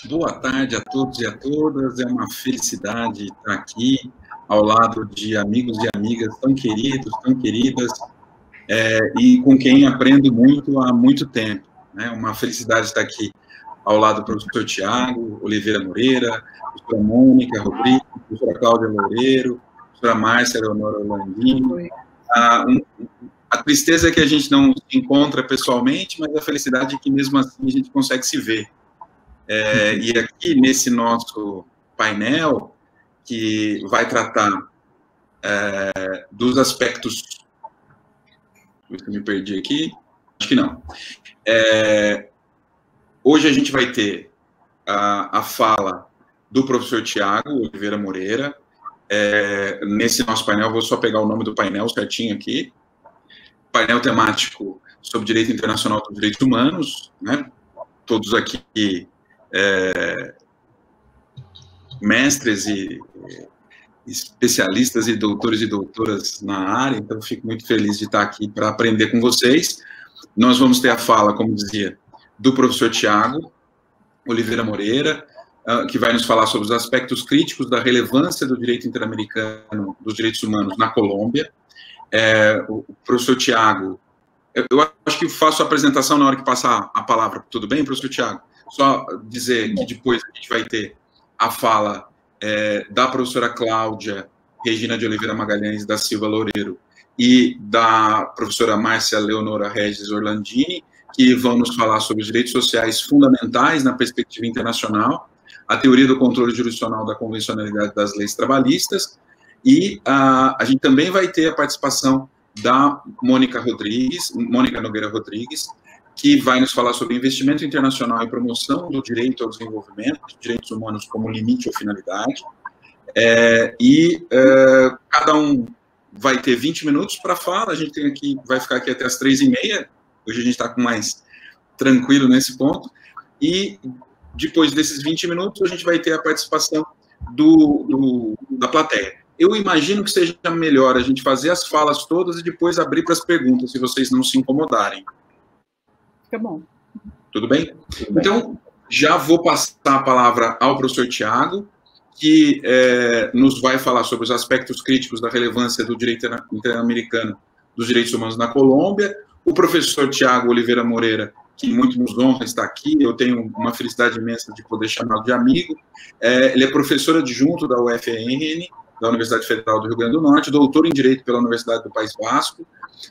Boa tarde a todos e a todas. É uma felicidade estar aqui ao lado de amigos e amigas tão queridos, tão queridas, e com quem aprendo muito há muito tempo. Né? Uma felicidade estar aqui ao lado do professor Tiago Oliveira Moreira, professora Mônica Rodrigues, professora Cláudia Loureiro, professora Márcia Leonora Orlandini. A tristeza é que a gente não se encontra pessoalmente, mas a felicidade é que mesmo assim a gente consegue se ver. E aqui nesse nosso painel, que vai tratar dos aspectos... Eu me perdi aqui. Acho que não. Hoje a gente vai ter a fala do professor Tiago Oliveira Moreira. Nesse nosso painel, eu vou só pegar o nome do painel certinho aqui. Painel temático sobre direito internacional dos direitos humanos, né? Todos aqui mestres e especialistas e doutores e doutoras na área, então fico muito feliz de estar aqui para aprender com vocês. Nós vamos ter a fala, como dizia, do professor Tiago Oliveira Moreira, que vai nos falar sobre os aspectos críticos da relevância do direito interamericano dos direitos humanos na Colômbia. O professor Tiago, eu acho que faço a apresentação na hora que passar a palavra, tudo bem, professor Tiago? Só dizer que depois a gente vai ter a fala da professora Cláudia Regina de Oliveira Magalhães da Silva Loureiro e da professora Márcia Leonora Regis Orlandini, que vão nos falar sobre os direitos sociais fundamentais na perspectiva internacional, a teoria do controle jurisdicional da convencionalidade das leis trabalhistas, e a gente também vai ter a participação da Mônica Nogueira Rodrigues, que vai nos falar sobre investimento internacional e promoção do direito ao desenvolvimento, direitos humanos como limite ou finalidade, cada um vai ter 20 minutos para fala. A gente vai ficar aqui até as 3h30, hoje a gente está mais tranquilo nesse ponto, e depois desses 20 minutos a gente vai ter a participação da plateia. Eu imagino que seja melhor a gente fazer as falas todas e depois abrir para as perguntas, se vocês não se incomodarem. Fica bom. Tudo bem? Então, já vou passar a palavra ao professor Tiago, que nos vai falar sobre os aspectos críticos da relevância do direito interamericano dos direitos humanos na Colômbia. O professor Tiago Oliveira Moreira, que muito nos honra estar aqui, eu tenho uma felicidade imensa de poder chamá-lo de amigo. Ele é professor adjunto da UFRN, da Universidade Federal do Rio Grande do Norte, doutor em Direito pela Universidade do País Basco,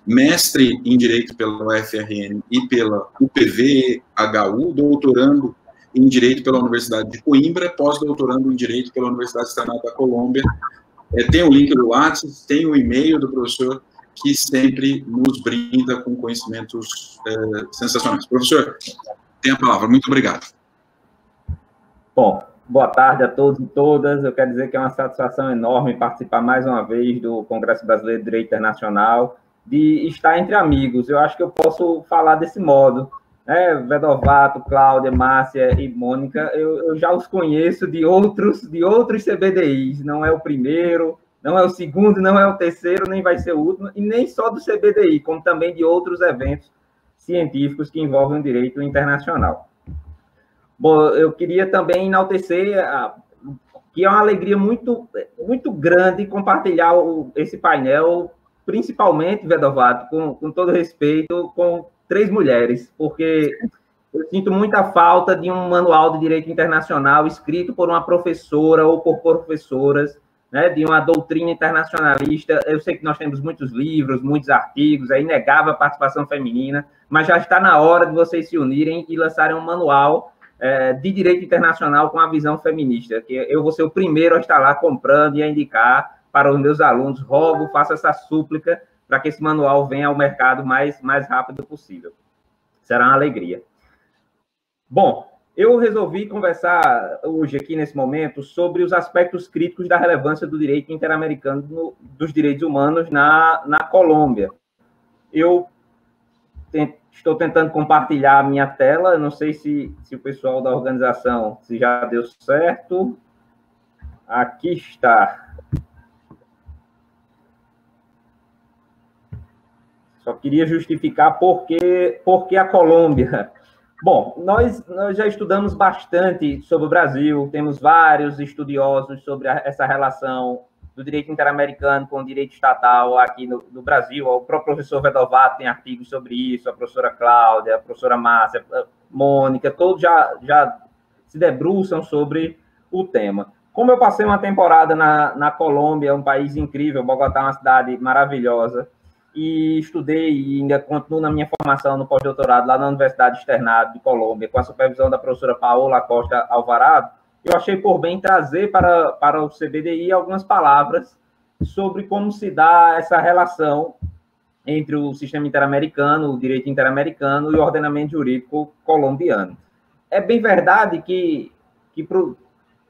mestre em Direito pela UFRN e pela UPV-HU, doutorando em Direito pela Universidade de Coimbra, pós-doutorando em Direito pela Universidade Estatal da Colômbia. Tem o link do WhatsApp, tem o e-mail do professor, que sempre nos brinda com conhecimentos sensacionais. Professor, tem a palavra. Muito obrigado. Bom, boa tarde a todos e todas. Eu quero dizer que é uma satisfação enorme participar mais uma vez do Congresso Brasileiro de Direito Internacional, de estar entre amigos. Eu acho que eu posso falar desse modo, né? Vedovato, Cláudia, Márcia e Mônica, eu já os conheço de outros CBDIs. Não é o primeiro, não é o segundo, não é o terceiro, nem vai ser o último, e nem só do CBDI, como também de outros eventos científicos que envolvem o direito internacional. Bom, eu queria também enaltecer que é uma alegria muito, muito grande compartilhar esse painel, principalmente, Vedovato, com todo respeito, com 3 mulheres, porque eu sinto muita falta de um manual de direito internacional escrito por uma professora ou por professoras, né, de uma doutrina internacionalista. Eu sei que nós temos muitos livros, muitos artigos, é inegável a participação feminina, mas já está na hora de vocês se unirem e lançarem um manual de direito internacional com a visão feminista, que eu vou ser o primeiro a estar lá comprando e a indicar para os meus alunos. Rogo, faço essa súplica para que esse manual venha ao mercado mais rápido possível. Será uma alegria. Bom, eu resolvi conversar hoje, aqui nesse momento, sobre os aspectos críticos da relevância do direito interamericano dos direitos humanos na Colômbia. Eu estou tentando compartilhar a minha tela, não sei se o pessoal da organização, se já deu certo. Aqui está. Só queria justificar por que a Colômbia. Bom, nós já estudamos bastante sobre o Brasil, temos vários estudiosos sobre essa relação do direito interamericano com o direito estatal aqui no Brasil. O próprio professor Vedovato tem artigos sobre isso, a professora Cláudia, a professora Márcia, a Mônica, todos já se debruçam sobre o tema. Como eu passei uma temporada na Colômbia, um país incrível, Bogotá é uma cidade maravilhosa, e estudei e ainda continuo na minha formação no pós-doutorado lá na Universidade Externado de Colômbia, com a supervisão da professora Paola Costa Alvarado, eu achei por bem trazer para o CBDI algumas palavras sobre como se dá essa relação entre o sistema interamericano, o direito interamericano e o ordenamento jurídico colombiano. É bem verdade que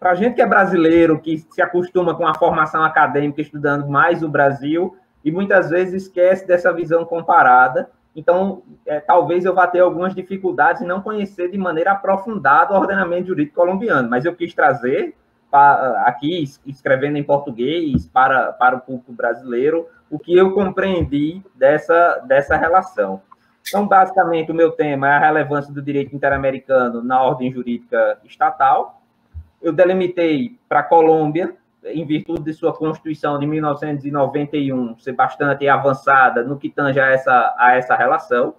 para a gente que é brasileiro, que se acostuma com a formação acadêmica estudando mais o Brasil, e muitas vezes esquece dessa visão comparada. Então, talvez eu vá ter algumas dificuldades em não conhecer de maneira aprofundada o ordenamento jurídico colombiano, mas eu quis trazer aqui, escrevendo em português, para o público brasileiro, o que eu compreendi dessa relação. Então, basicamente, o meu tema é a relevância do direito interamericano na ordem jurídica estatal. Eu delimitei para a Colômbia, em virtude de sua Constituição de 1991 ser bastante avançada no que tange a essa relação.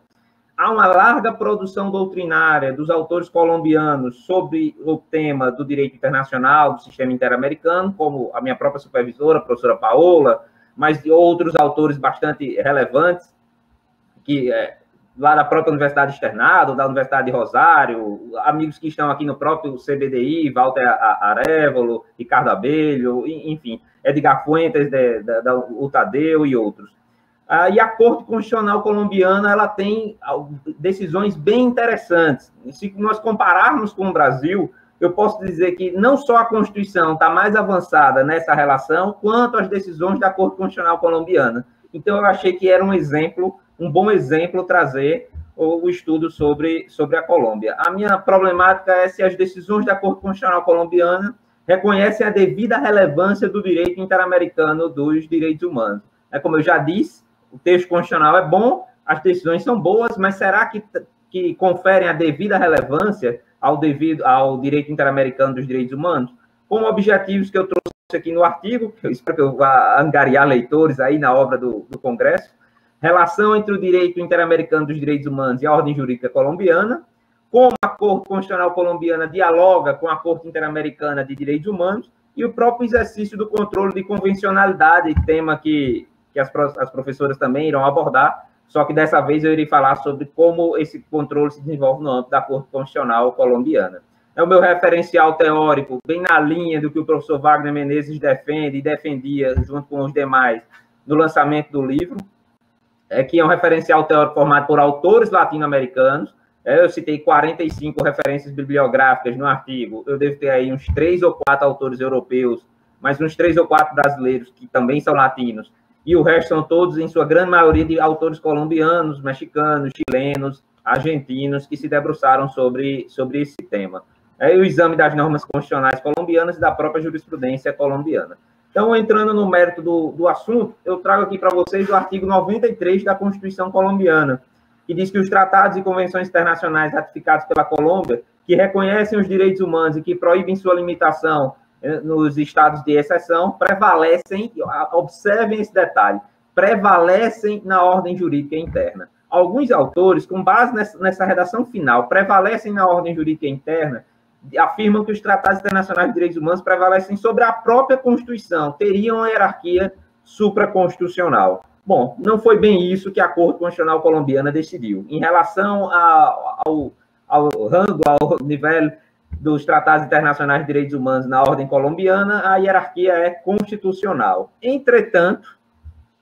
Há uma larga produção doutrinária dos autores colombianos sobre o tema do direito internacional, do sistema interamericano, como a minha própria supervisora, a professora Paola, mas de outros autores bastante relevantes, que lá da própria Universidade Externado, da Universidade de Rosário, amigos que estão aqui no próprio CBDI, Walter Arévolo, Ricardo Abelho, enfim, Edgar Fuentes, o Tadeu e outros. E a Corte Constitucional Colombiana, ela tem decisões bem interessantes. Se nós compararmos com o Brasil, eu posso dizer que não só a Constituição está mais avançada nessa relação, quanto as decisões da Corte Constitucional Colombiana. Então, eu achei que era um bom exemplo trazer o estudo sobre a Colômbia. A minha problemática é se as decisões da Corte Constitucional Colombiana reconhecem a devida relevância do direito interamericano dos direitos humanos. Como eu já disse, o texto constitucional é bom, as decisões são boas, mas será que conferem a devida relevância ao direito interamericano dos direitos humanos? Como objetivos que eu trouxe aqui no artigo, que eu espero que eu vá angariar leitores aí na obra do Congresso, relação entre o direito interamericano dos direitos humanos e a ordem jurídica colombiana, como a Corte Constitucional Colombiana dialoga com a Corte Interamericana de Direitos Humanos e o próprio exercício do controle de convencionalidade, tema que as professoras também irão abordar, só que dessa vez eu irei falar sobre como esse controle se desenvolve no âmbito da Corte Constitucional Colombiana. É o meu referencial teórico, bem na linha do que o professor Wagner Menezes defende e defendia junto com os demais no lançamento do livro, que é um referencial teórico formado por autores latino-americanos. Eu citei 45 referências bibliográficas no artigo, eu devo ter aí uns 3 ou 4 autores europeus, mas uns 3 ou 4 brasileiros, que também são latinos, e o resto são todos, em sua grande maioria, de autores colombianos, mexicanos, chilenos, argentinos, que se debruçaram sobre esse tema. O exame das normas constitucionais colombianas e da própria jurisprudência colombiana. Então, entrando no mérito do assunto, eu trago aqui para vocês o artigo 93 da Constituição colombiana, que diz que os tratados e convenções internacionais ratificados pela Colômbia, que reconhecem os direitos humanos e que proíbem sua limitação nos estados de exceção, prevalecem, observem esse detalhe, prevalecem na ordem jurídica interna. Alguns autores, com base nessa redação final, prevalecem na ordem jurídica interna, afirmam que os tratados internacionais de direitos humanos prevalecem sobre a própria Constituição, teriam uma hierarquia supraconstitucional. Bom, não foi bem isso que a Corte Constitucional Colombiana decidiu. Em relação ao rango, ao nível dos tratados internacionais de direitos humanos na ordem colombiana, a hierarquia é constitucional. Entretanto,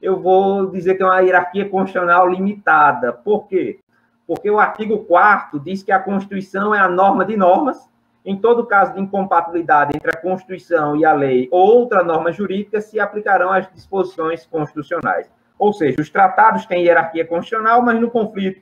eu vou dizer que é uma hierarquia constitucional limitada. Por quê? Porque o artigo 4º diz que a Constituição é a norma de normas. Em todo caso de incompatibilidade entre a Constituição e a lei ou outra norma jurídica, se aplicarão as disposições constitucionais. Ou seja, os tratados têm hierarquia constitucional, mas no conflito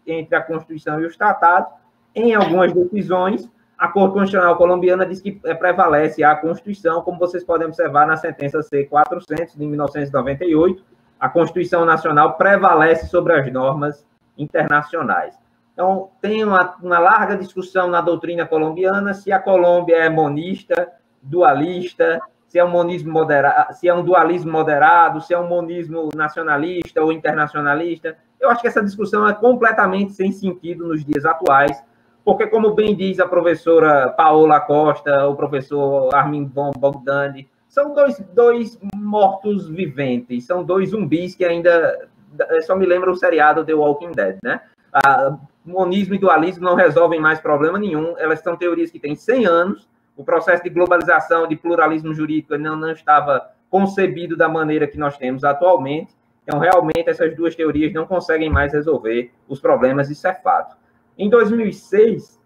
entre a Constituição e os tratados, em algumas decisões, a Corte Constitucional Colombiana diz que prevalece a Constituição, como vocês podem observar na sentença C-400, de 1998, a Constituição Nacional prevalece sobre as normas internacionais. Então, tem uma larga discussão na doutrina colombiana se a Colômbia é monista, dualista, se é um monismo moderado, se é um dualismo moderado, se é um monismo nacionalista ou internacionalista. Eu acho que essa discussão é completamente sem sentido nos dias atuais, porque, como bem diz a professora Paola Costa, o professor Armin von Bogdani, são dois mortos viventes, são dois zumbis que ainda... Só me lembra o seriado The Walking Dead, né? Monismo e dualismo não resolvem mais problema nenhum, elas são teorias que têm 100 anos, o processo de globalização, de pluralismo jurídico não estava concebido da maneira que nós temos atualmente, então, realmente, essas duas teorias não conseguem mais resolver os problemas, isso é fato. Em 2006,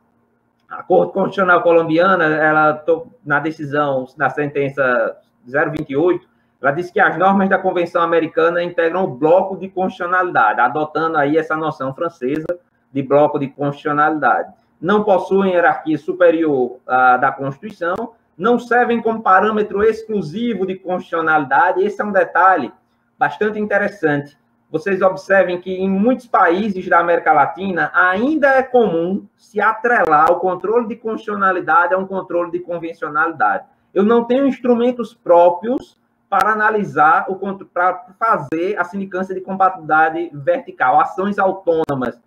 a Corte Constitucional Colombiana, ela, na decisão, na sentença 028, ela disse que as normas da Convenção Americana integram o bloco de constitucionalidade, adotando aí essa noção francesa de bloco de constitucionalidade. Não possuem hierarquia superior da Constituição, não servem como parâmetro exclusivo de constitucionalidade. Esse é um detalhe bastante interessante. Vocês observem que em muitos países da América Latina ainda é comum se atrelar o controle de constitucionalidade a um controle de convencionalidade. Eu não tenho instrumentos próprios para analisar, para fazer a sindicância de compatibilidade vertical, ações autônomas.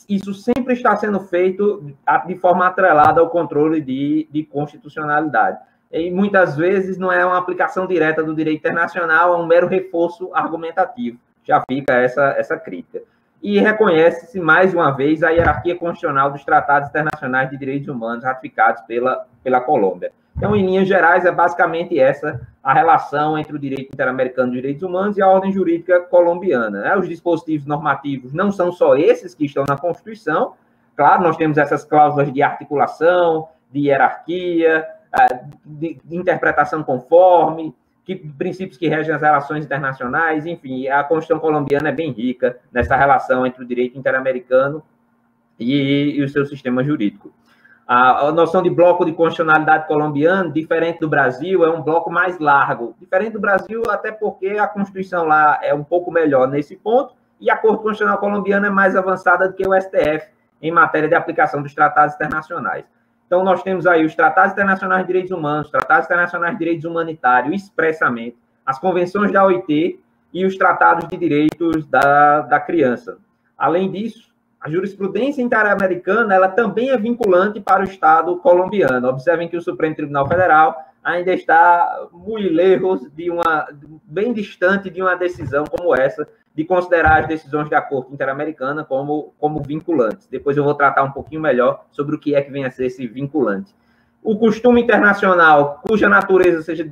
Isso sempre está sendo feito de forma atrelada ao controle de constitucionalidade. E muitas vezes não é uma aplicação direta do direito internacional, é um mero reforço argumentativo. Já fica essa crítica. E reconhece-se, mais uma vez, a hierarquia constitucional dos tratados internacionais de direitos humanos ratificados pela Colômbia. Então, em linhas gerais, é basicamente essa a relação entre o direito interamericano de direitos humanos e a ordem jurídica colombiana. Os dispositivos normativos não são só esses que estão na Constituição. Claro, nós temos essas cláusulas de articulação, de hierarquia, de interpretação conforme, princípios que regem as relações internacionais, enfim, a Constituição colombiana é bem rica nessa relação entre o direito interamericano e o seu sistema jurídico. A noção de bloco de constitucionalidade colombiano, diferente do Brasil, é um bloco mais largo. Diferente do Brasil, até porque a Constituição lá é um pouco melhor nesse ponto, e a Corte Constitucional colombiana é mais avançada do que o STF em matéria de aplicação dos tratados internacionais. Então, nós temos aí os tratados internacionais de direitos humanos, tratados internacionais de direitos humanitários, expressamente, as convenções da OIT e os tratados de direitos da criança. Além disso, a jurisprudência interamericana ela também é vinculante para o Estado colombiano. Observem que o Supremo Tribunal Federal ainda está muito lejos bem distante de uma decisão como essa, de considerar as decisões da Corte Interamericana como vinculantes. Depois eu vou tratar um pouquinho melhor sobre o que é que vem a ser esse vinculante. O costume internacional, cuja natureza seja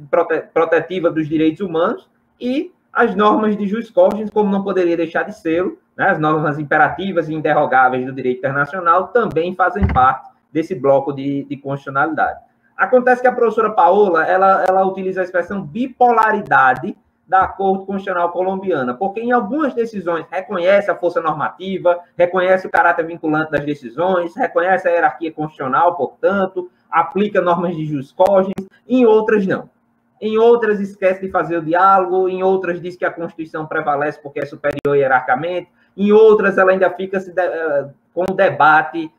protetiva dos direitos humanos, e as normas de jus cogens, como não poderia deixar de ser, né, as normas imperativas e inderrogáveis do direito internacional também fazem parte desse bloco de constitucionalidade. Acontece que a professora Paola, ela utiliza a expressão bipolaridade da Corte Constitucional Colombiana, porque em algumas decisões reconhece a força normativa, reconhece o caráter vinculante das decisões, reconhece a hierarquia constitucional, portanto, aplica normas de jus cogens, em outras não. Em outras esquece de fazer o diálogo, em outras diz que a Constituição prevalece porque é superior hierarquicamente, em outras ela ainda fica com o debate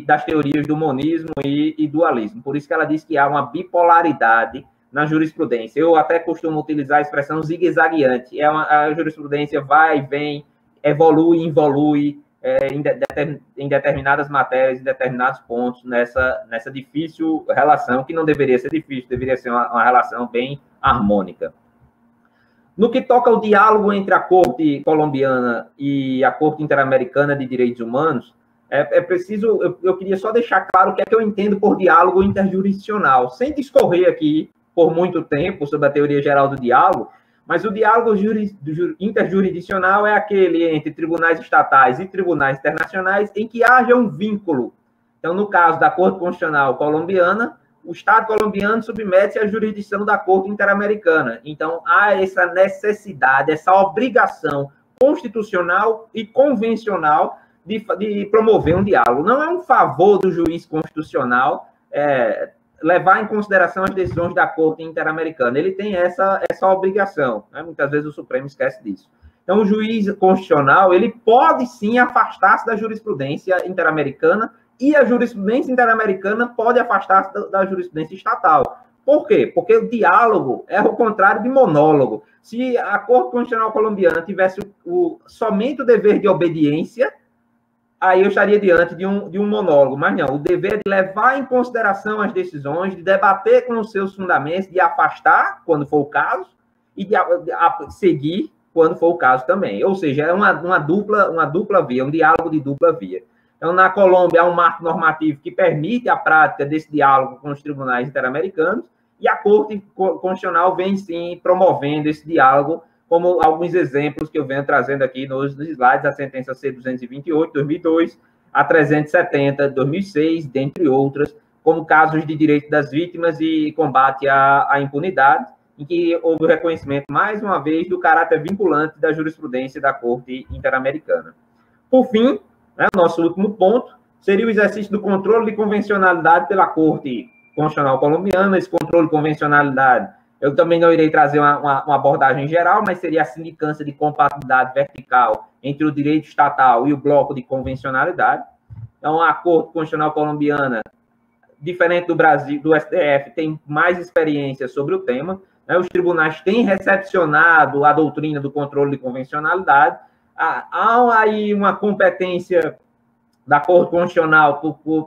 das teorias do monismo e dualismo. Por isso que ela diz que há uma bipolaridade na jurisprudência. Eu até costumo utilizar a expressão zigue-zagueante. A jurisprudência vai e vem, evolui e involui em determinadas matérias, em determinados pontos, nessa difícil relação, que não deveria ser difícil, deveria ser uma relação bem harmônica. No que toca ao diálogo entre a Corte colombiana e a Corte Interamericana de Direitos Humanos, é preciso, eu queria só deixar claro o que é que eu entendo por diálogo interjurisdicional, sem discorrer aqui por muito tempo sobre a teoria geral do diálogo, mas o diálogo interjurisdicional é aquele entre tribunais estatais e tribunais internacionais em que haja um vínculo. Então, no caso da Corte Constitucional colombiana, o Estado colombiano submete-se à jurisdição da Corte Interamericana. Então, há essa necessidade, essa obrigação constitucional e convencional de promover um diálogo. Não é um favor do juiz constitucional levar em consideração as decisões da Corte Interamericana. Ele tem essa obrigação, né? Muitas vezes o Supremo esquece disso. Então, o juiz constitucional, ele pode sim afastar-se da jurisprudência interamericana e a jurisprudência interamericana pode afastar-se da jurisprudência estatal. Por quê? Porque o diálogo é o contrário de monólogo. Se a Corte Constitucional Colombiana tivesse somente o dever de obediência, aí eu estaria diante de um monólogo. Mas não, o dever de levar em consideração as decisões, de debater com os seus fundamentos, de afastar, quando for o caso, e de seguir, quando for o caso também. Ou seja, é uma dupla via, um diálogo de dupla via. Então, na Colômbia, há um marco normativo que permite a prática desse diálogo com os tribunais interamericanos, e a Corte Constitucional vem, sim, promovendo esse diálogo, como alguns exemplos que eu venho trazendo aqui nos slides, a sentença C-228, 2002, a 370, 2006, dentre outras, como casos de direito das vítimas e combate à impunidade, em que houve o reconhecimento, mais uma vez, do caráter vinculante da jurisprudência da Corte Interamericana. Por fim, nosso último ponto seria o exercício do controle de convencionalidade pela Corte Constitucional Colombiana. Esse controle de convencionalidade, eu também não irei trazer uma abordagem geral, mas seria a sindicância de compatibilidade vertical entre o direito estatal e o bloco de convencionalidade. Então, a Corte Constitucional Colombiana, diferente do Brasil, do STF, tem mais experiência sobre o tema. Os tribunais têm recepcionado a doutrina do controle de convencionalidade. Há aí uma competência da Corte Constitucional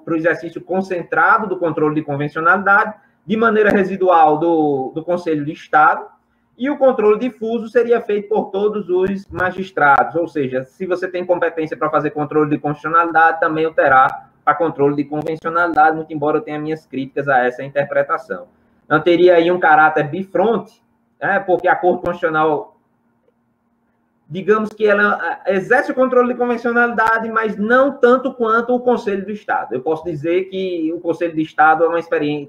para o exercício concentrado do controle de convencionalidade, de maneira residual do Conselho de Estado, e o controle difuso seria feito por todos os magistrados, ou seja, se você tem competência para fazer controle de constitucionalidade, também o terá para controle de convencionalidade, muito embora eu tenha minhas críticas a essa interpretação. Então, teria aí um caráter bifronte, porque a Corte Constitucional, digamos que ela exerce o controle de convencionalidade, mas não tanto quanto o Conselho do Estado. Eu posso dizer que o Conselho do Estado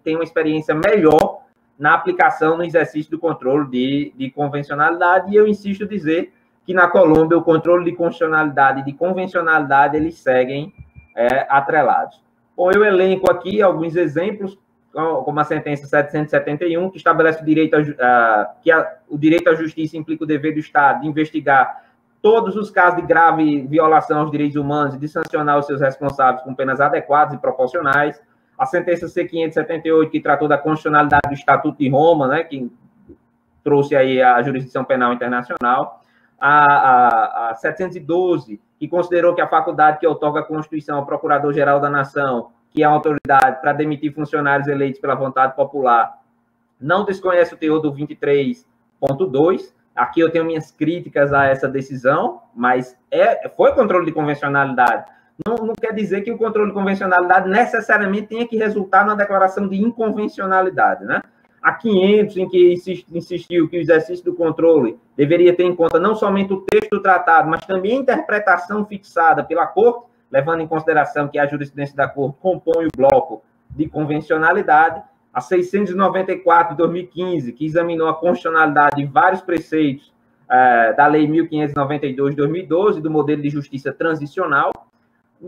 tem uma experiência melhor na aplicação, no exercício do controle de convencionalidade, e eu insisto em dizer que na Colômbia o controle de constitucionalidade e de convencionalidade eles seguem atrelados. Bom, eu elenco aqui alguns exemplos, como a sentença 771, que estabelece o direito o direito à justiça implica o dever do Estado de investigar todos os casos de grave violação aos direitos humanos e de sancionar os seus responsáveis com penas adequadas e proporcionais. A sentença C-578, que tratou da constitucionalidade do Estatuto de Roma, que trouxe aí a jurisdição penal internacional. A 712, que considerou que a faculdade que outorga a Constituição ao Procurador-Geral da Nação, que é a autoridade para demitir funcionários eleitos pela vontade popular, não desconhece o teor do 23.2. Aqui eu tenho minhas críticas a essa decisão, mas foi controle de convencionalidade. Não quer dizer que o controle de convencionalidade necessariamente tenha que resultar na declaração de inconvencionalidade, né? A 500, em que insistiu que o exercício do controle deveria ter em conta não somente o texto do tratado, mas também a interpretação fixada pela Corte, levando em consideração que a jurisprudência da Corte compõe o bloco de convencionalidade. A 694 de 2015, que examinou a constitucionalidade de vários preceitos da Lei 1592 de 2012, do modelo de justiça transicional.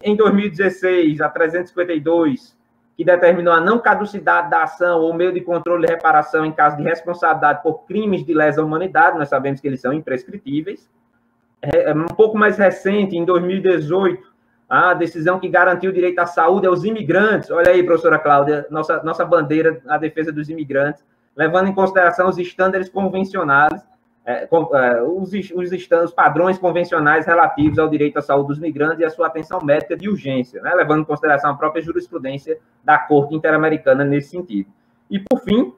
Em 2016, a 352, que determinou a não caducidade da ação ou meio de controle de reparação em caso de responsabilidade por crimes de lesa humanidade. Nós sabemos que eles são imprescritíveis. Um pouco mais recente, em 2018, a decisão que garantiu o direito à saúde aos imigrantes. Olha aí, professora Cláudia, nossa bandeira, a defesa dos imigrantes, levando em consideração os estándares convencionais, os padrões convencionais relativos ao direito à saúde dos migrantes e à sua atenção médica de urgência, né? Levando em consideração a própria jurisprudência da Corte Interamericana nesse sentido. E, por fim,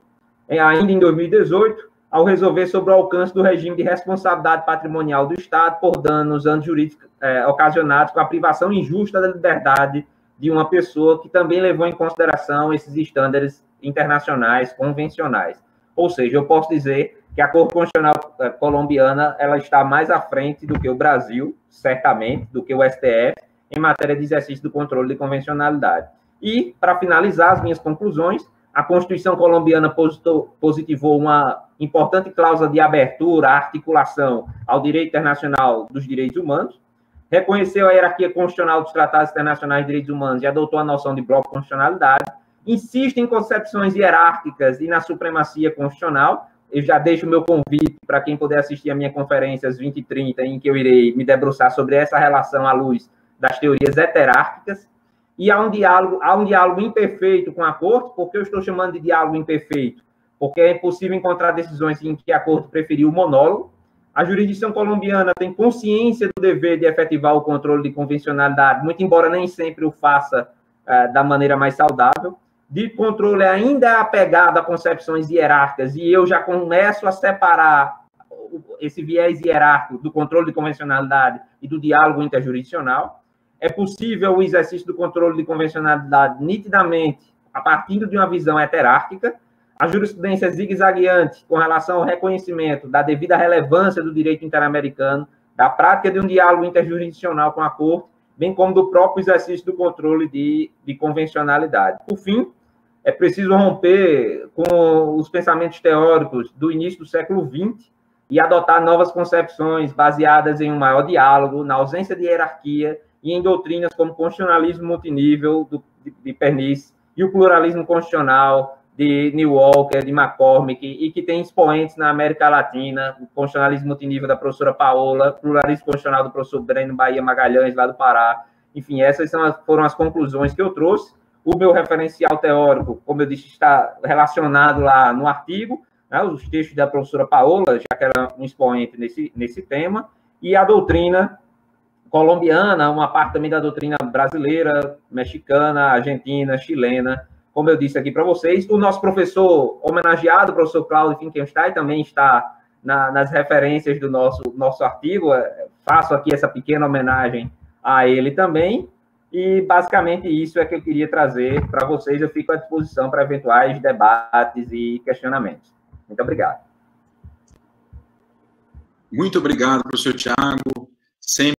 ainda em 2018, ao resolver sobre o alcance do regime de responsabilidade patrimonial do Estado por danos jurídicos ocasionados com a privação injusta da liberdade de uma pessoa, que também levou em consideração esses estándares internacionais convencionais. Ou seja, eu posso dizer que a Corte Constitucional colombiana ela está mais à frente do que o Brasil, certamente, do que o STF, em matéria de exercício do controle de convencionalidade. E, para finalizar as minhas conclusões, a Constituição colombiana positivou uma importante cláusula de abertura, articulação ao direito internacional dos direitos humanos, reconheceu a hierarquia constitucional dos tratados internacionais de direitos humanos e adotou a noção de bloco de constitucionalidade, insiste em concepções hierárquicas e na supremacia constitucional, eu já deixo o meu convite para quem puder assistir a minha conferência às 20h30, em que eu irei me debruçar sobre essa relação à luz das teorias heterárquicas. E há um diálogo imperfeito com a Corte. Por que eu estou chamando de diálogo imperfeito? Porque é impossível encontrar decisões em que a Corte preferiu o monólogo. A jurisdição colombiana tem consciência do dever de efetivar o controle de convencionalidade, muito embora nem sempre o faça da maneira mais saudável. De controle ainda é apegado a concepções hierárquicas, e eu já começo a separar esse viés hierárquico do controle de convencionalidade e do diálogo interjurisdicional. É possível o exercício do controle de convencionalidade nitidamente a partir de uma visão heterárquica. A jurisprudência zigue-zagueante com relação ao reconhecimento da devida relevância do direito interamericano, da prática de um diálogo interjurisdicional com a Corte, bem como do próprio exercício do controle de convencionalidade. Por fim, é preciso romper com os pensamentos teóricos do início do século XX e adotar novas concepções baseadas em um maior diálogo, na ausência de hierarquia e em doutrinas como o constitucionalismo multinível de Pernice e o pluralismo constitucional de New Walker, de McCormick, e que tem expoentes na América Latina, o constitucionalismo multinível da professora Paola, o pluralismo constitucional do professor Breno Bahia Magalhães, lá do Pará. Enfim, essas foram as conclusões que eu trouxe. O meu referencial teórico, como eu disse, está relacionado lá no artigo, né, os textos da professora Paola, já que era um expoente nesse tema, e a doutrina colombiana, uma parte também da doutrina brasileira, mexicana, argentina, chilena, como eu disse aqui para vocês. O nosso professor homenageado, o professor Cláudio Finkenstein, também está nas referências do nosso artigo. Faço aqui essa pequena homenagem a ele também. E, basicamente, isso é que eu queria trazer para vocês. Eu fico à disposição para eventuais debates e questionamentos. Muito obrigado. Muito obrigado, professor Tiago. Sempre